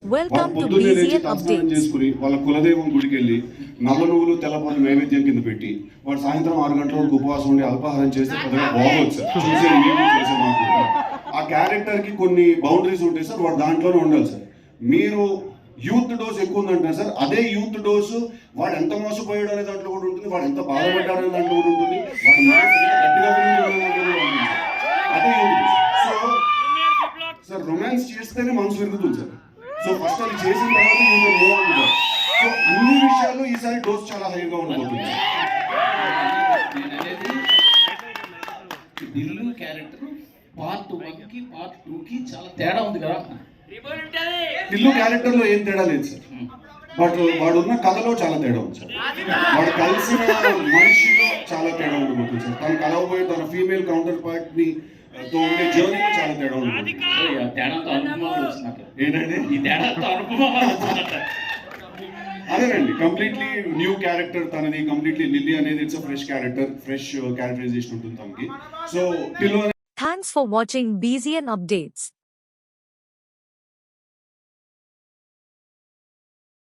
Welcome to పొద్దున్నే లేచి BZN తలస్నానం Updates. చేసుకుని వాళ్ళ కులదైవం గుడికి వెళ్ళి నల్ల నువ్వులు తెల్లపాలు నైవేద్యం కింద పెట్టి వాడు సాయంత్రం 6 గంటల వరకు ఉపవాసం ఉండి అల్పాహారం చేస్తే పెద్దగా బాగోదు సార్. చూసే మీకు చేసే మాకు ఆ క్యారెక్టర్ కి కొన్ని బౌండరీస్ ఉంటాయి సార్. వాడు దాంట్లోనే ఉండాలి సార్. మీరు యూత్ డోస్ ఎక్కువ ఉందంటే సార్, అదే యూత్ డోసు వాడు ఎంత మోసపోయాడు అనే దాంట్లో కూడా ఉంటుంది, వాడు ఎంత బాధపడ్డాడు అనే దాంట్లో కూడా ఉంటుంది, వాడు గట్టిగా ఉంటుంది. అదే youth dose. So sir romance చేస్తేనే మనసు విరుగుతుంది సార్. సో ఫస్ట్ అది చేసిన తర్వాత ఇంకా మూవ్ అవుతుంది. సో అన్ని విషయాల్లో ఈసారి డోస్ చాలా హైగా ఉండబోతుంది. దిల్లు క్యారెక్టర్ పార్ట్ 1 కి పార్ట్ 2 కి చాలా తేడా ఉంది కదా. దిల్లు క్యారెక్టర్ లో ఏం తేడా లేదు సార్, బట్ వాడు ఉన్న కథలో చాలా తేడా ఉంది సార్. వాడు కలిసిన మనిషిలో చాలా తేడా ఉండబోతుంది సార్. తను కలవబోయే తన ఫీమేల్ కౌంటర్ పార్ట్ ని తో ఉండే జర్నీలో చాలా తేడా ఉంటుంది. తేడాతో అనుభవం వచ్చినట్టు ఏంటంటే ఈ తేడాతో అనుభవం వచ్చినట్టు అదేనండి, కంప్లీట్లీ న్యూ క్యారెక్టర్ తనది. కంప్లీట్లీ లిల్లీ అనేది it's fresh character, fresh characterization ఉంటుంది తనకి. So Thanks for watching BZN Updates.